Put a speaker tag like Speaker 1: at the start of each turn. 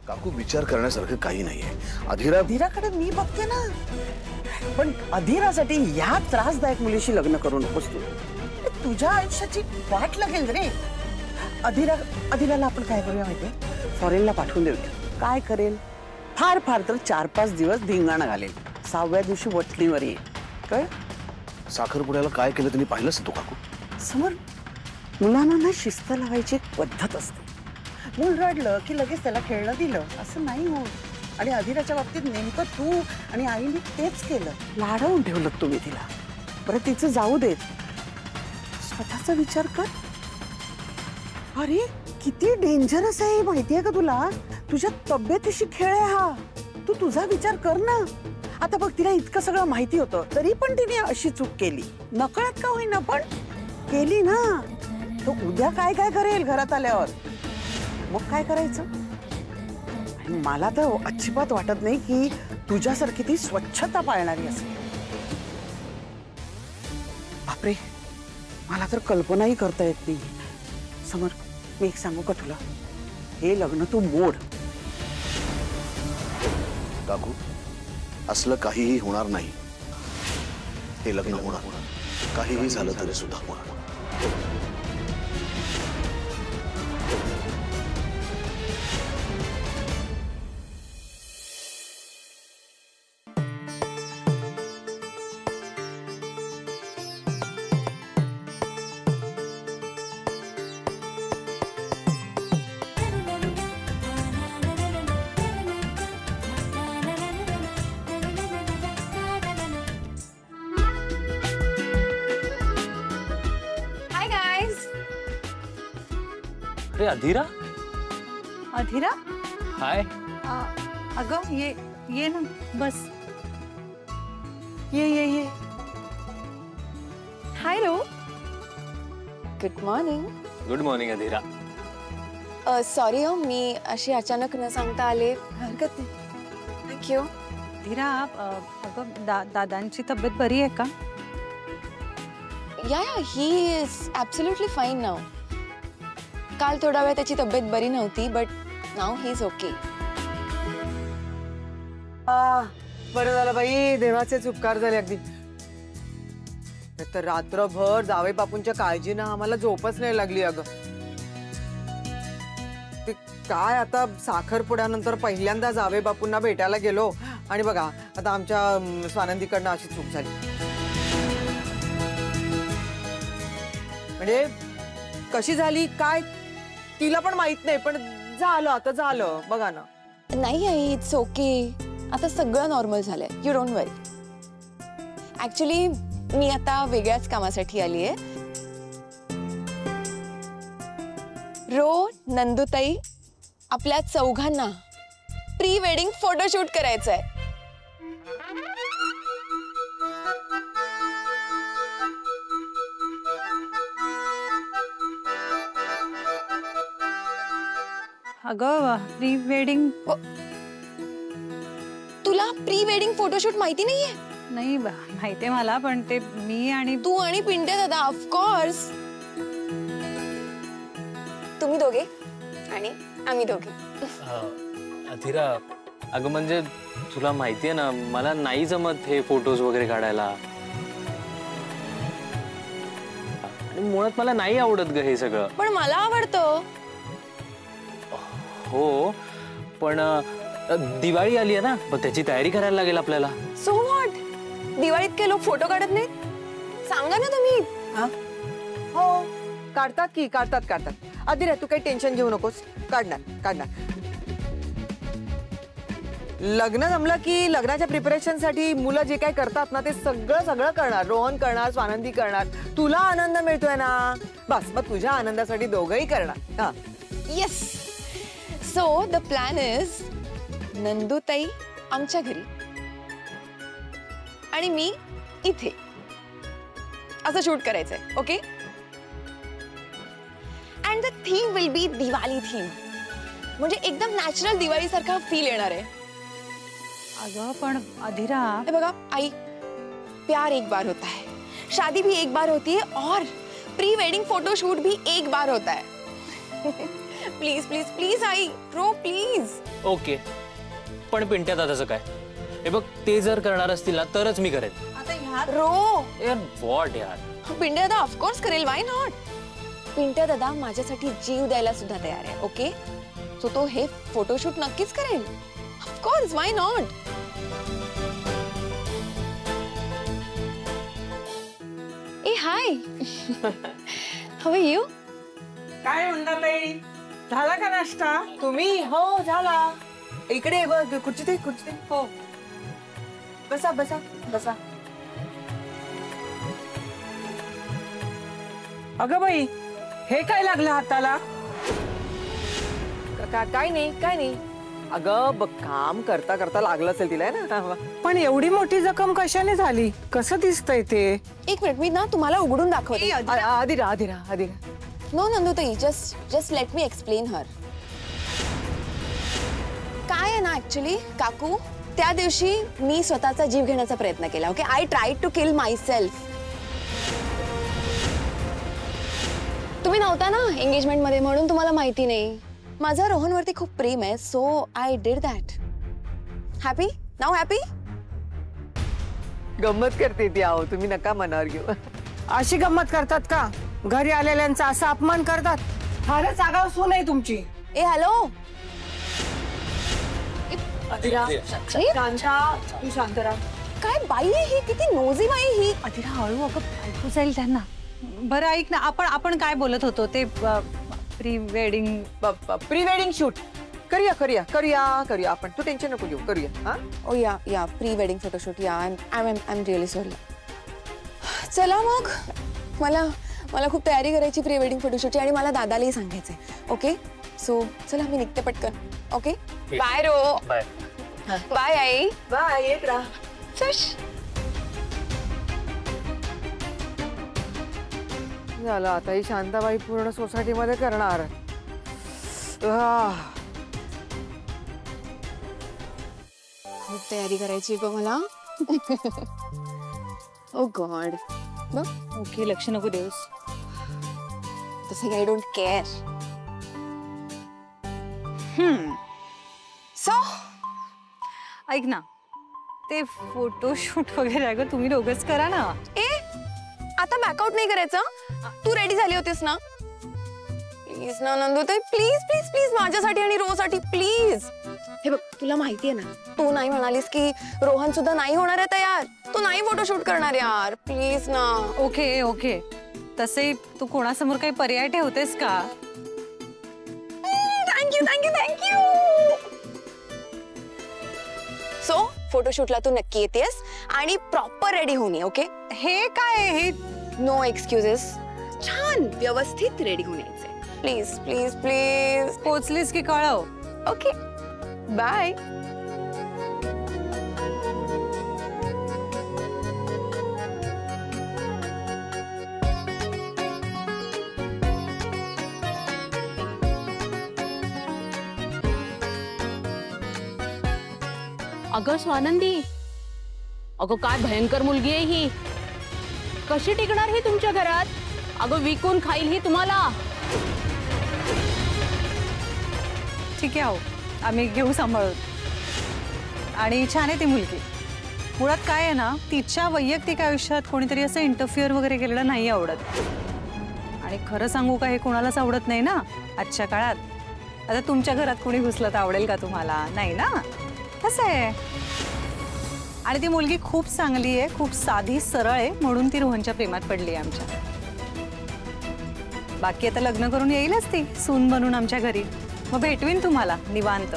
Speaker 1: काकू विचार करण्यासारखं काही नाहीये. अधीराकडे मी बघते ना. पण अधीरासाठी ह्या त्रासदायक मुलीशी लग्न करू नकोस तू. तुझ्या आयुष्याची वाट लागेल रे. अधीराला आपण काय करूया माहितीये? फॉरेनला पाठवून देऊया. काय करेल? फार फार तर 4-5 दिवस धिंगाणा घालेल. 6व्या दिवशी वटणीवर येईल. काय साखरपुड्याला काय केलं तुम्ही पाहिलंच तो काकू? समोर मुलांना ना शिस्त लावायची एक पद्धत असते. मूल रडलं की लगेच त्याला खेळणं दिलं असं नाही होत. आणि अधीराच्या बाबतीत नेमकं तू आणि आईने तेच केलं. लाडवून ठेवलं तुम्ही तिला. परत तिचं जाऊ देत. स्वतःचा विचार कर. अरे किती डेंजरस आहे माहितीये का तुला? तुझ्या तब्येतीशी खेळ आहे हा. तू तुझा विचार कर ना. आता बघ तिला इतकं सगळं माहिती होतं तरी पण तिने अशी चूक केली. नकळत का होईना पण केली ना. तो उद्या काय काय करेल घरात आल्यावर? मग काय करायचं? मला तर अजिबात वाटत नाही की तुझ्यासारखी ती स्वच्छता पाळणारी असेल. बापरे, मला तर कल्पनाही करता येत नाही. समर, मी एक सांगू का तुला? हे लग्न तू मोड. काकू, असलं काहीही होणार नाही. हे लग्न होणार. काहीही झालं तरी सुद्धा होणार.
Speaker 2: अरे अधीरा.
Speaker 3: अधीरा?
Speaker 2: हाय.
Speaker 3: अगं ये ना बस. ये. Hi Ro.
Speaker 4: Good morning.
Speaker 2: Good morning Adhira.
Speaker 4: Sorry हो, मी अशी अचानक न सांगता आले. हरकत नाही. थँक्यू.
Speaker 3: अधीरा, अगं दादांची तब्येत बरी आहे का?
Speaker 4: या ही इज ॲब्सोल्युटली फाईन नाव. काल थोडा वेळ त्याची तब्येत बरी नव्हती, but now he is okay.
Speaker 5: बरं झालं बाई, देवाचेच उपकार झाले अगदी. तर रात्रभर जावे बापूंच्या काळजीनं आम्हाला झोपच नाही लागली. अगं ते काय, आता साखरपुड्यानंतर पहिल्यांदा जावे बापूंना भेटायला गेलो आणि बघा आता आमच्या स्वानंदीकडनं अशी चूक झाली. म्हणजे कशी झाली काय तिला पण माहित नाही, पण झालं आता झालं बघा ना.
Speaker 4: नाही आई, इट्स ओके. आता सगळं नॉर्मल झालंय. You don't worry. ऍक्च्युली मी आता वेगळ्याच कामासाठी आली आहे. रो, नंदुताई, आपल्या चौघांना प्री वेडिंग फोटोशूट करायचं आहे.
Speaker 3: अगं प्री वेडिंग.
Speaker 4: तुला प्री वेडिंग फोटोशूट माहिती नाहीये?
Speaker 3: नाही माहितीये मला, पण ते मी आणि
Speaker 4: तू आणि पिंट्या दादा ऑफकोर्स. तुम्ही दोघे आणि आम्ही दोघे.
Speaker 2: अधीरा, अगं म्हणजे तुला माहितीये ना मला नाही जमत हे फोटोज वगैरे काढायला. आणि मुळात मला नाही आवडत ग हे सगळं.
Speaker 4: पण मला आवडतं.
Speaker 2: हो, पण दिवाळी आली आहे ना, पण त्याची तयारी करायला लागेल आपल्याला.
Speaker 4: So what? दिवाळीत काही लोक फोटो काढत नाहीत? सांगा ना तुम्ही.
Speaker 5: हो, काढतात की काढतात. अधीरा, तू काही टेन्शन घेऊ नकोस. काढणार. लग्न जमलं की लग्नाच्या प्रिपरेशनसाठी मुलं जे काय करतात ना ते सगळं करणार. रोहन करणार, स्वानंदी करणार. तुला आनंद मिळतोय ना, बस मग तुझ्या आनंदासाठी दोघंही करणार. हा,
Speaker 4: yes. So the plan is Nandutai आमच्या घरी आणि मी इथे असं शूट करायचंय. Okay? And the theme will be Diwali theme. म्हणजे एकदम नॅचरल दिवाळी सारखा फील येणार आहे.
Speaker 3: अगं पण अधीरा,
Speaker 4: बघा आई, प्यार एक बार होता है, शादी भी एक बार होती है और प्री वेडिंग फोटोशूट भी एक बार होता है. प्लीज प्लीज प्लीज आई रो प्लीज.
Speaker 2: ओके, पण पिंट्या दादाचं काय? हे बघ, ते जर करणार असतील ना तरच मी करेन.
Speaker 3: आता ह्यात
Speaker 4: रो
Speaker 2: यार व्हॉट यार.
Speaker 4: पिंट्या दादा ऑफकोर्स करेल, वाय नॉट. पिंट्या दादा माझ्यासाठी जीव द्यायला सुद्धा तयार आहे. ओके, सो तो हे फोटोशूट नक्कीच करेल. Of course, why not. A high, how are you?
Speaker 5: काय म्हणता ताई, झाला का नाश्ता? तुम्ही? हो झाला. इकडे बघ, खुर्चीत खुर्चीत. हो, बसा बसा बसा.
Speaker 6: अगं बाई, हे काय लागलं हाताला?
Speaker 5: काय नाही काय नाही. अगं बघ, काम करता करता लागलं असेल तिला है ना.
Speaker 6: पण एवढी मोठी जखम कशाने झाली? कसं दिसतंय ते?
Speaker 4: एक मिनिट, मी ना तुम्हाला उघडून दाखवते.
Speaker 5: आधी राहा.
Speaker 4: No Nandutai, just let me explain her. काय आहे ना ऍक्च्युली काकू, त्या दिवशी मी स्वतःचा जीव घेण्याचा प्रयत्न केला. Okay, I try to kill myself. तुम्ही नव्हता ना एंगेजमेंट मध्ये, म्हणून तुम्हाला माहिती नाही. माझा रोहनवरती खूप प्रेम आहे, so I did that. Happy now? Happy?
Speaker 5: गंमत करते ती. आहो, तुम्ही नका मनावर घेऊ.
Speaker 6: अशी गंमत करतात का? घरी आलेल्यांचा असा अपमान करतात? फारच आगाऊ सून आहे तुमची.
Speaker 4: ए हॅलो,
Speaker 5: तू शांत राहा.
Speaker 4: काय बाई आहे ही? किती नोजी बाई ही.
Speaker 3: अधिरा हळू, अगं ऐकू जाईल त्यांना. बरं ऐक ना, आपण काय बोलत होतो ते प्री वेडिंग
Speaker 5: शूट करूया आपण. तू टेन्शन नको घेऊ, करूया. हा,
Speaker 4: ओ या प्री वेडिंग फोटोशूट. या आय एम रिअली सॉरी. चला मग, मला खूप तयारी करायची प्री वेडिंग फोटोशूटची, आणि मला दादालाही सांगायचंय. ओके, सो चला मी निघते पटकन. Okay, bye Ro.
Speaker 2: Bye.
Speaker 4: Bye आई.
Speaker 5: बाय, येत राहा.
Speaker 4: शश.
Speaker 5: झालं आता ही शांताबाई पूर्ण सोसायटीमध्ये करणार.
Speaker 4: खूप तयारी करायची ग मला. ओ गॉड.
Speaker 3: ओके, लक्ष नको देऊस.
Speaker 4: तसं आय डोंट केअर. सो
Speaker 3: ऐक ना, ते फोटोशूट वगैरे अगं तुम्ही दोघंच करा ना.
Speaker 4: ए, आता बॅकआउट नाही करायचं. तू रेडी झाली होतीस ना? प्लीज ना नंदुताई, प्लीज प्लीज प्लीज, माझ्यासाठी आणि रोहनसाठी प्लीज. हे बघ, तुला माहितीये ना, तू नाही म्हणालीस की रोहन सुद्धा नाही होणार आहे तयार. तू नाही फोटोशूट करणार यार, प्लीज ना.
Speaker 3: ओके, तसे तू कोणासमोर काही पर्याय ठेवतेस का?
Speaker 4: थँक्यू. सो फोटोशूटला तू नक्की येतेस आणि प्रॉपर रेडी होऊन ये. ओके,
Speaker 3: हे काय हे?
Speaker 4: No excuses. छान व्यवस्थित रेडी होऊन यायचे. Please please please.
Speaker 3: पोचलीस की कळव.
Speaker 4: Okay, bye.
Speaker 7: अगं स्वानंदी, अगं काय भयंकर मुलगी आहे ही. कशी टिकणार ही तुमच्या घरात? अगं विकून खाईल ही तुम्हाला.
Speaker 3: ठीक आहे, आम्ही घेऊ सांभाळून. आणि छान आहे ती मुलगी. मुळात काय आहे ना, तिच्या वैयक्तिक आयुष्यात कोणीतरी असं इंटरफिअर वगैरे केलेलं नाही आवडत. आणि खरं सांगू का, हे कोणालाच आवडत नाही ना आजच्या काळात. आता तुमच्या घरात कोणी घुसलं तर आवडेल का तुम्हाला? नाही ना. कसं आहे, आणि ती मुलगी खूप चांगली आहे, खूप साधी सरळ आहे, म्हणून ती रोहनच्या प्रेमात पडली आहे आमच्या. बाकी आता लग्न करून येईलच ती सून बनून आमच्या घरी. मग भेटवीन तुम्हाला निवांत.